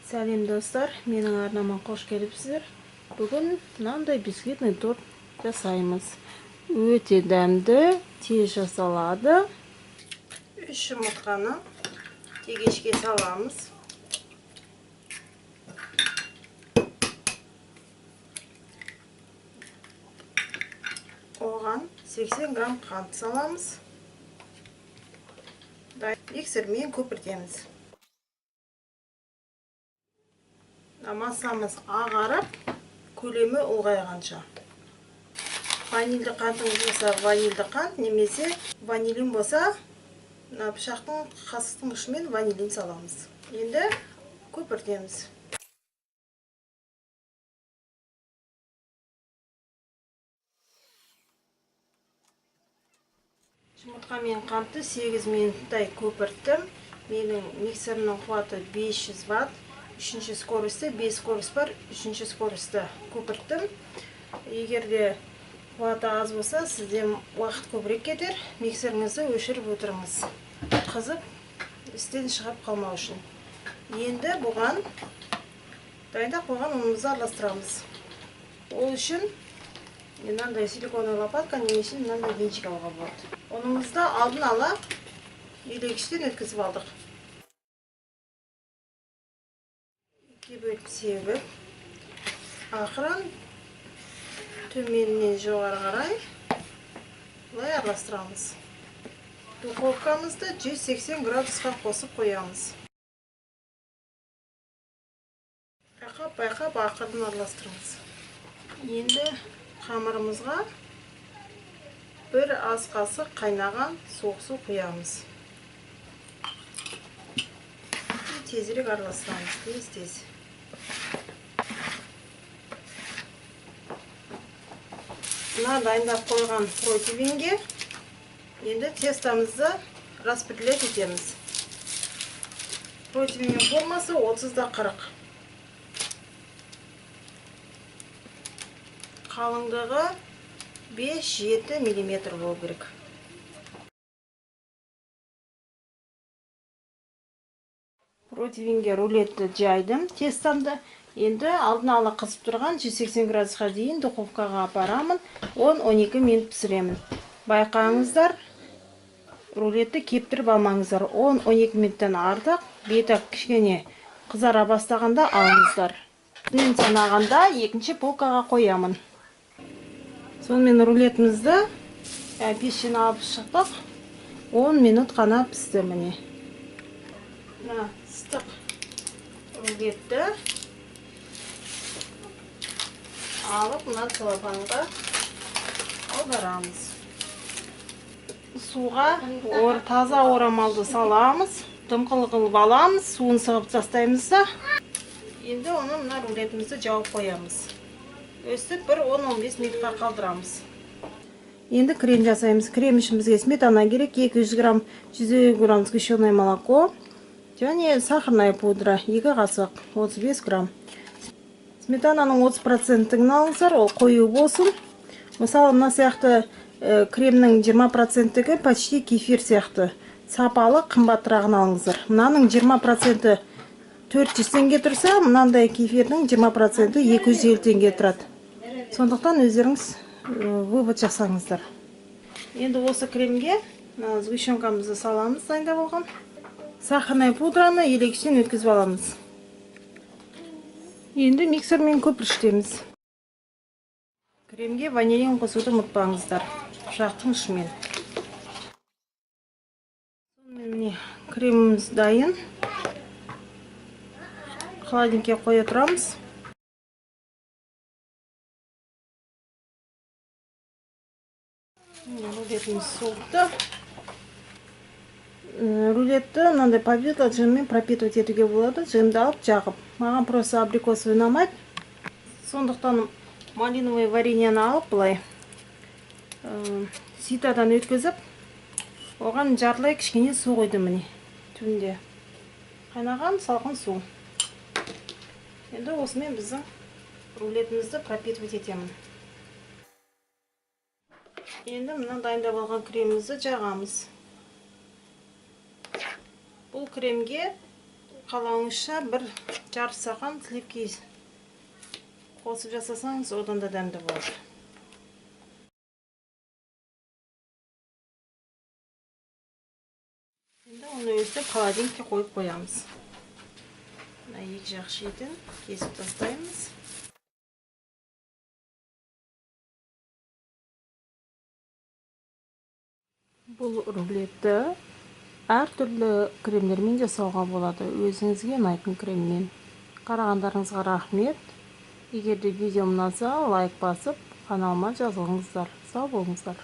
Сәлем достар, менің арнама қош келіпсіздер. Бүгін мынандай бисквитный торт жасаймыз. Өте дәмді, тез жасалады. 3 жұмыртқаны тегешке саламыз. Оған 80 грамм қант саламыз. Миксермен көпіртеміз. Массамыз ағарып, көлемі ұлғайғанша. Ванильді қантыңыз болса, ванильді қант, немесе ванилин болса, пышақтың қасықтың ұшымен ванилин саламыз. Енді көпіртеміз. Жұмыртқа мен қантты 8 минуттай көпірттім. Менің миксерінің қуаты 500 ватт. 3-ші скорості, 5 скорость бар, 3-ші скорості көпірттім. Егерде қуаты аз болса, сізден уақыт көбірек кетер, миксеріңізді өшіріп отырыңыз. Қызып, істен шығып қалмау үшін. Енді бұған дайындап қойған ұнымызды араластырамыз. Ол үшін мынандай силиконовый лопатка немесе мынандай венчик алуға болады. Ұнымызды алдын ала илегіштен өткізіп алдық. Бөліп себіп, ақырын төменнен жоғары қарай бұлай араластырамыз. Духовкамызды 180 градусқа қосып қоямыз. Байқап ақырын араластырамыз. Енді қамырымызға бір ас қасық қайнаған суық су құямыз. Тезірек араластырамыз, тез-тез. Мына дайындап қойған противинге енді тестамызды распределять етеміз. Противиннің формасы 30-40. Қалыңдығы 5-7 мм болу керек. Противинге рулетті жайдым тестамды. Енді алдын ала қызып тұрған 180 градусқа дейін духовкаға апарамын. 10-12 минут пісіремін. Байқаңыздар, рулетті кептіріп алмаңыздар. 10-12 минуттан артық, беті кішкене қызара бастағанда алыңыздар. Мен санағанда екінші полкаға қоямын. Сонымен рулетімізді пештен алып шықтық. 10 минут қана пісті міне. Ыстық рулетті алып, мына целлофанға аударамыз. Суға таза орамалды саламыз, дымқыл қылып аламыз, суын сығып тастаймыз да. Енді оны мына рулетімізді жауып қоямыз. Өстіп бір 10-15 минутқа қалдырамыз. Енді крем жасаймыз. Крем үшін бізге сметана керек, 200 грамм, 100 грамм сгущенное молоко, және сахарная пудра, 2 қасық, 35 грамм. Сметананың 30%-ін алыңыздар, ол қою болсын. Мысалы, мына сияқты кремнің 20%-гі почти кефир сияқты. Сапалы, қымбатырағын алыңыздар. Мынаның 20%-і 400 теңге тұрса, мынандай кефирдің 20%-і 250 теңге тұрады. Сондықтан өздеріңіз вывод жасаңыздар. Енді осы кремге сгущенкамызды саламыз, дайындап болған. Сахарная пудраны елегіштен өткізіп аламыз. Енді миксермен көпіртеміз. Кремге ванилин қосуды ұмытпаңыздар, пышақтың ұшымен. Міне креміміз дайын. Холодильникке қоя тұрамыз. Рулетіміз суықты. Рулетті мынандай повидло джеммен пропитывать етуге болады. Джемді алып жағып. Маған просто абрикосовый ұнамайды. Сондықтан малиновый вареньені алып бұлай ситадан өткізіп, оған жартылай кішкене су қойдым міне. Түбінде қайнаған салқын су. Енді осымен біздің рулетімізді пропитывать етемін. Енді мына дайындап алған кремімізді жағамыз. Бұл кремге Қалауыңызша бір жарты стақан сливки қосып жасасаңыз, одан да дәмді болады. Енді оны өстіп холодильникке қойып қоямыз. Мына екі жақ шетін кесіп тастаймыз. Бұл рулетті әртүрлі кремдермен жасауға болады, өзіңізге ұнайтын креммен. Қарағандарыңызға рахмет. Егер де видеом ұнаса, лайк басып, каналыма жазылыңыздар. Сау болыңыздар.